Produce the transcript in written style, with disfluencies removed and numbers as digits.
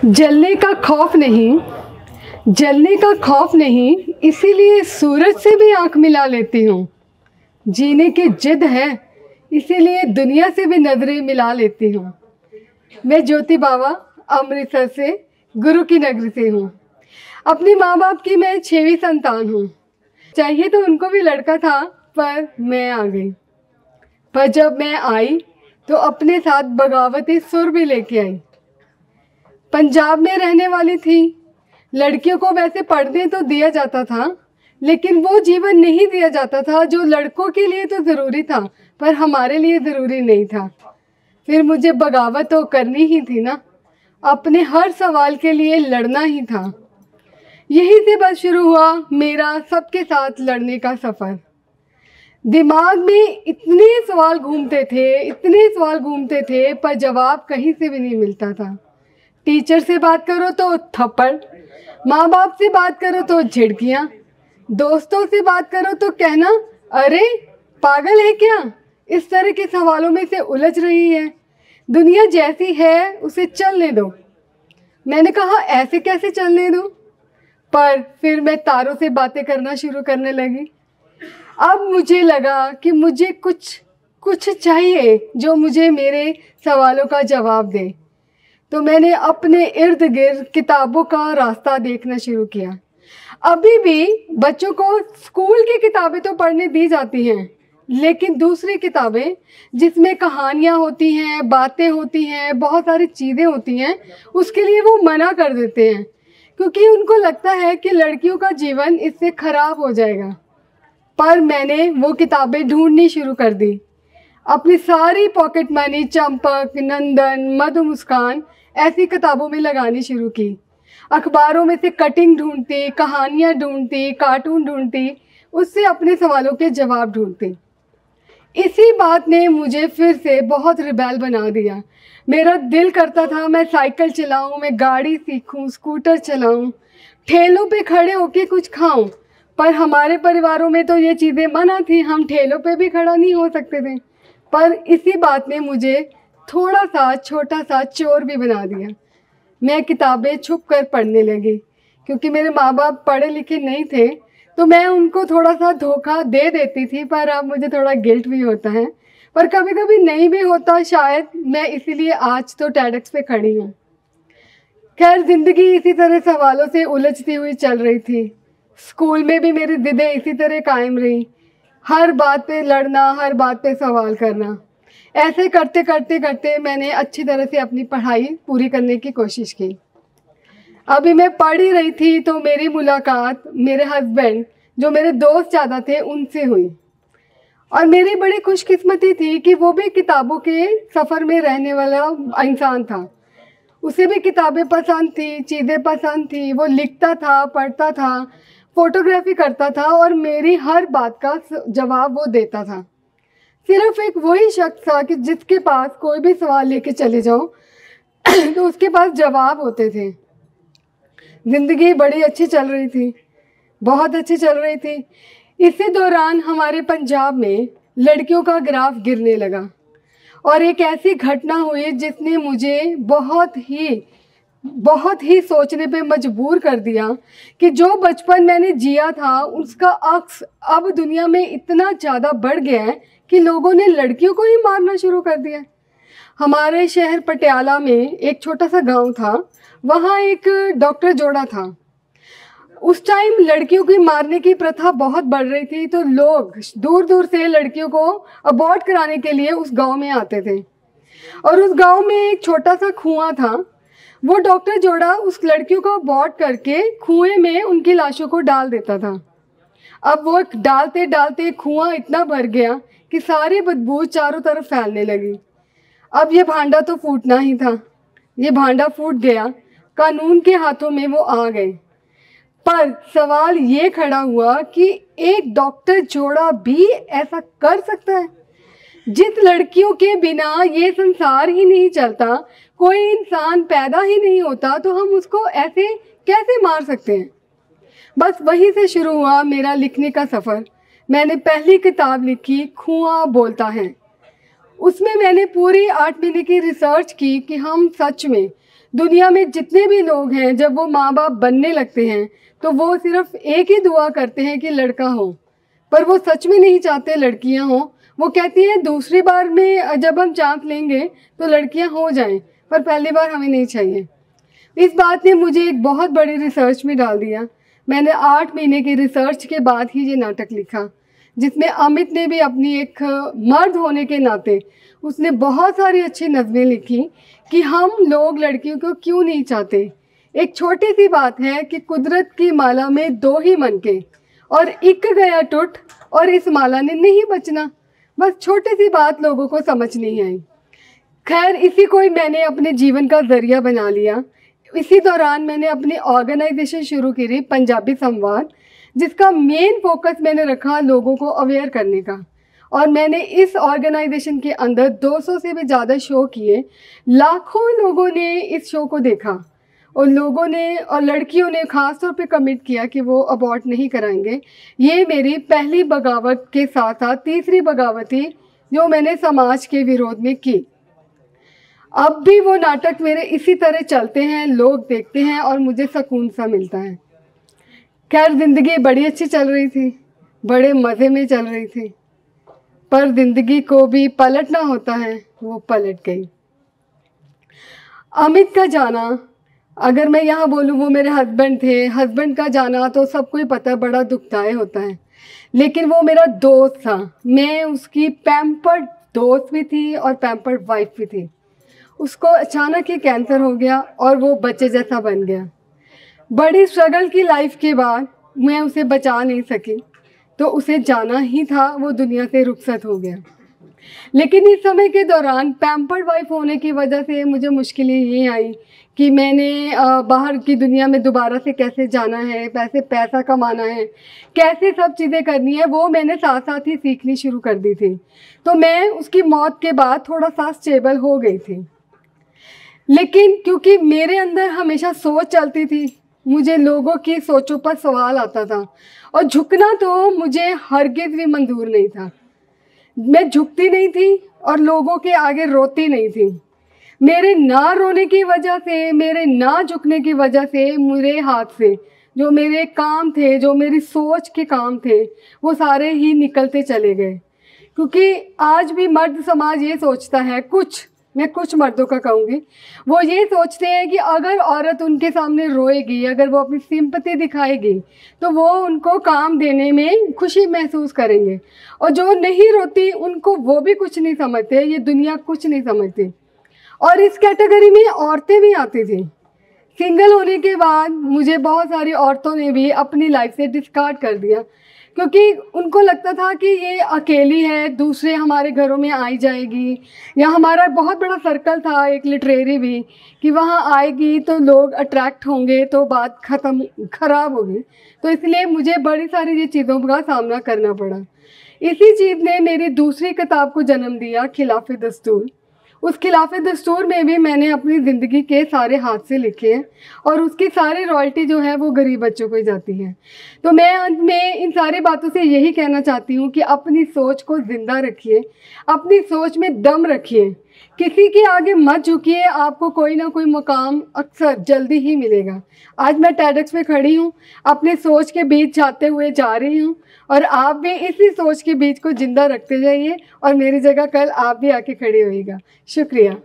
जलने का खौफ नहीं, जलने का खौफ नहीं, इसीलिए सूरज से भी आंख मिला लेती हूँ। जीने की जिद है, इसीलिए दुनिया से भी नजरें मिला लेती हूँ। मैं ज्योति बावा अमृतसर से गुरु की नगरी से हूँ। अपने माँ बाप की मैं 6वीं संतान हूँ। चाहिए तो उनको भी लड़का था, पर मैं आ गई। पर जब मैं आई तो अपने साथ बगावती सुर भी लेके आई। पंजाब में रहने वाली थी। लड़कियों को वैसे पढ़ने तो दिया जाता था, लेकिन वो जीवन नहीं दिया जाता था जो लड़कों के लिए तो ज़रूरी था, पर हमारे लिए ज़रूरी नहीं था। फिर मुझे बगावत तो करनी ही थी ना, अपने हर सवाल के लिए लड़ना ही था। यहीं से बस शुरू हुआ मेरा सबके साथ लड़ने का सफ़र। दिमाग में इतने सवाल घूमते थे, पर जवाब कहीं से भी नहीं मिलता था। टीचर से बात करो तो थप्पड़, माँ बाप से बात करो तो झिड़कियाँ, दोस्तों से बात करो तो कहना अरे पागल है क्या। इस तरह के सवालों में से उलझ रही है। दुनिया जैसी है उसे चलने दो। मैंने कहा ऐसे कैसे चलने दूँ, पर फिर मैं तारों से बातें करना शुरू करने लगी। अब मुझे लगा कि मुझे कुछ चाहिए जो मुझे मेरे सवालों का जवाब दे। तो मैंने अपने इर्द गिर्द किताबों का रास्ता देखना शुरू किया। अभी भी बच्चों को स्कूल की किताबें तो पढ़ने दी जाती हैं, लेकिन दूसरी किताबें जिसमें कहानियाँ होती हैं, बातें होती हैं, बहुत सारी चीज़ें होती हैं, उसके लिए वो मना कर देते हैं, क्योंकि उनको लगता है कि लड़कियों का जीवन इससे ख़राब हो जाएगा। पर मैंने वो किताबें ढूंढनी शुरू कर दी। अपनी सारी पॉकेट मनी चंपक, नंदन, मधु मुस्कान ऐसी किताबों में लगानी शुरू की। अखबारों में से कटिंग ढूंढती, कहानियाँ ढूंढती, कार्टून ढूंढती, उससे अपने सवालों के जवाब ढूंढती। इसी बात ने मुझे फिर से बहुत रिबेल बना दिया। मेरा दिल करता था मैं साइकिल चलाऊं, मैं गाड़ी सीखूं, स्कूटर चलाऊं, ठेलों पे खड़े होके कुछ खाऊं, पर हमारे परिवारों में तो ये चीज़ें मना थी। हम ठेलों पे भी खड़ा नहीं हो सकते थे। पर इसी बात ने मुझे थोड़ा सा छोटा सा चोर भी बना दिया। मैं किताबें छुप कर पढ़ने लगी, क्योंकि मेरे माँ बाप पढ़े लिखे नहीं थे, तो मैं उनको थोड़ा सा धोखा दे देती थी। पर अब मुझे थोड़ा गिल्ट भी होता है, पर कभी कभी नहीं भी होता शायद। मैं इसीलिए आज तो टेडेक्स पे खड़ी हूँ। खैर, ज़िंदगी इसी तरह सवालों से उलझती हुई चल रही थी। स्कूल में भी मेरी जिदें इसी तरह कायम रही। हर बात पे लड़ना, हर बात पे सवाल करना। ऐसे करते करते करते मैंने अच्छी तरह से अपनी पढ़ाई पूरी करने की कोशिश की। अभी मैं पढ़ ही रही थी तो मेरी मुलाकात मेरे हस्बैंड, जो मेरे दोस्त ज़्यादा थे, उनसे हुई। और मेरी बड़ी खुशकिस्मती थी कि वो भी किताबों के सफ़र में रहने वाला इंसान था। उसे भी किताबें पसंद थी, चीज़ें पसंद थी। वो लिखता था, पढ़ता था, फोटोग्राफी करता था, और मेरी हर बात का जवाब वो देता था। सिर्फ एक वही शख्स था कि जिसके पास कोई भी सवाल लेके चले जाओ तो उसके पास जवाब होते थे। ज़िंदगी बड़ी अच्छी चल रही थी, बहुत अच्छी चल रही थी। इसी दौरान हमारे पंजाब में लड़कियों का ग्राफ गिरने लगा, और एक ऐसी घटना हुई जिसने मुझे बहुत ही सोचने पे मजबूर कर दिया कि जो बचपन मैंने जिया था उसका अक्स अब दुनिया में इतना ज़्यादा बढ़ गया है कि लोगों ने लड़कियों को ही मारना शुरू कर दिया। हमारे शहर पटियाला में एक छोटा सा गांव था, वहाँ एक डॉक्टर जोड़ा था। उस टाइम लड़कियों की मारने की प्रथा बहुत बढ़ रही थी, तो लोग दूर दूर से लड़कियों को अबॉर्ट कराने के लिए उस गांव में आते थे। और उस गांव में एक छोटा सा कुआं था। वो डॉक्टर जोड़ा उस लड़कियों को अबॉर्ट करके कुएं में उनकी लाशों को डाल देता था। अब वो डालते डालते कुआं इतना भर गया कि सारी बदबू चारों तरफ फैलने लगी। अब ये भांडा तो फूटना ही था। ये भांडा फूट गया, कानून के हाथों में वो आ गए। पर सवाल ये खड़ा हुआ कि एक डॉक्टर जोड़ा भी ऐसा कर सकता है? जिस लड़कियों के बिना ये संसार ही नहीं चलता, कोई इंसान पैदा ही नहीं होता, तो हम उसको ऐसे कैसे मार सकते हैं? बस वहीं से शुरू हुआ मेरा लिखने का सफ़र। मैंने पहली किताब लिखी, कुआं बोलता है। उसमें मैंने पूरी 8 महीने की रिसर्च की कि हम सच में दुनिया में जितने भी लोग हैं, जब वो माँ बाप बनने लगते हैं तो वो सिर्फ एक ही दुआ करते हैं कि लड़का हो, पर वो सच में नहीं चाहते लड़कियां हों। वो कहती हैं दूसरी बार में जब हम चांस लेंगे तो लड़कियां हो जाएं, पर पहली बार हमें नहीं चाहिए। इस बात ने मुझे एक बहुत बड़ी रिसर्च में डाल दिया। मैंने 8 महीने की रिसर्च के बाद ही ये नाटक लिखा, जिसमें अमित ने भी अपनी एक मर्द होने के नाते उसने बहुत सारी अच्छी नज़में लिखी कि हम लोग लड़कियों को क्यों नहीं चाहते। एक छोटी सी बात है कि कुदरत की माला में 2 ही मनके और एक गया टूट और इस माला ने नहीं बचना। बस छोटी सी बात लोगों को समझ नहीं आई। खैर, इसी को ही मैंने अपने जीवन का ज़रिया बना लिया। इसी दौरान मैंने अपनी ऑर्गेनाइजेशन शुरू करी, पंजाबी संवाद, जिसका मेन फोकस मैंने रखा लोगों को अवेयर करने का। और मैंने इस ऑर्गेनाइजेशन के अंदर 200 से भी ज़्यादा शो किए। लाखों लोगों ने इस शो को देखा और लोगों ने और लड़कियों ने ख़ास तौर पे कमिट किया कि वो अबॉर्ट नहीं कराएंगे। ये मेरी पहली बगावत के साथ साथ तीसरी बगावत थी जो मैंने समाज के विरोध में की। अब भी वो नाटक मेरे इसी तरह चलते हैं, लोग देखते हैं और मुझे सुकून सा मिलता है। खैर, ज़िंदगी बड़ी अच्छी चल रही थी, बड़े मज़े में चल रही थी, पर ज़िंदगी को भी पलटना होता है, वो पलट गई। अमित का जाना, अगर मैं यहाँ बोलूँ, वो मेरे हस्बैंड थे। हस्बैंड का जाना तो सबको ही पता है बड़ा दुखदायक होता है, लेकिन वो मेरा दोस्त था। मैं उसकी पैम्पर्ड दोस्त भी थी और पैम्पर्ड वाइफ भी थी। उसको अचानक ही कैंसर हो गया और वो बच्चे जैसा बन गया। बड़ी स्ट्रगल की लाइफ के बाद मैं उसे बचा नहीं सकी, तो उसे जाना ही था, वो दुनिया से रुखसत हो गया। लेकिन इस समय के दौरान पैम्पर्ड वाइफ होने की वजह से मुझे मुश्किलें ये आई कि मैंने बाहर की दुनिया में दोबारा से कैसे जाना है, पैसा कमाना है, कैसे सब चीज़ें करनी है, वो मैंने साथ साथ ही सीखनी शुरू कर दी थी। तो मैं उसकी मौत के बाद थोड़ा सा स्टेबल हो गई थी। लेकिन क्योंकि मेरे अंदर हमेशा सोच चलती थी, मुझे लोगों की सोचों पर सवाल आता था और झुकना तो मुझे हरगिज़ भी मंजूर नहीं था। मैं झुकती नहीं थी और लोगों के आगे रोती नहीं थी। मेरे ना रोने की वजह से, मेरे ना झुकने की वजह से मेरे हाथ से जो मेरे काम थे, जो मेरी सोच के काम थे, वो सारे ही निकलते चले गए। क्योंकि आज भी मर्द समाज ये सोचता है, मैं कुछ मर्दों का कहूँगी, वो ये सोचते हैं कि अगर औरत उनके सामने रोएगी, अगर वो अपनी सिंपैथी दिखाएगी, तो वो उनको काम देने में खुशी महसूस करेंगे, और जो नहीं रोती उनको वो भी कुछ नहीं समझते, ये दुनिया कुछ नहीं समझती। और इस कैटेगरी में औरतें भी आती थी। सिंगल होने के बाद मुझे बहुत सारी औरतों ने भी अपनी लाइफ से डिस्कार्ड कर दिया, क्योंकि उनको लगता था कि ये अकेली है, दूसरे हमारे घरों में आई जाएगी, या हमारा बहुत बड़ा सर्कल था एक लिटरेरी भी, कि वहाँ आएगी तो लोग अट्रैक्ट होंगे तो बात ख़राब होगी। तो इसलिए मुझे बड़ी सारी ये चीज़ों का सामना करना पड़ा। इसी चीज़ ने मेरी दूसरी किताब को जन्म दिया, खिलाफ दस्तूर। उस खिलाफ दस्तूर में भी मैंने अपनी ज़िंदगी के सारे हाथ से लिखे हैं और उसकी सारी रॉयल्टी जो है वो गरीब बच्चों को ही जाती है। तो मैं अंत में इन सारी बातों से यही कहना चाहती हूँ कि अपनी सोच को ज़िंदा रखिए, अपनी सोच में दम रखिए, किसी के आगे मत झुकिए, आपको कोई ना कोई मुकाम अक्सर जल्दी ही मिलेगा। आज मैं टेडेक्स में खड़ी हूँ, अपने सोच के बीच जाते हुए जा रही हूँ, और आप भी इसी सोच के बीच को ज़िंदा रखते जाइए और मेरी जगह कल आप भी आके खड़े होइएगा। शुक्रिया।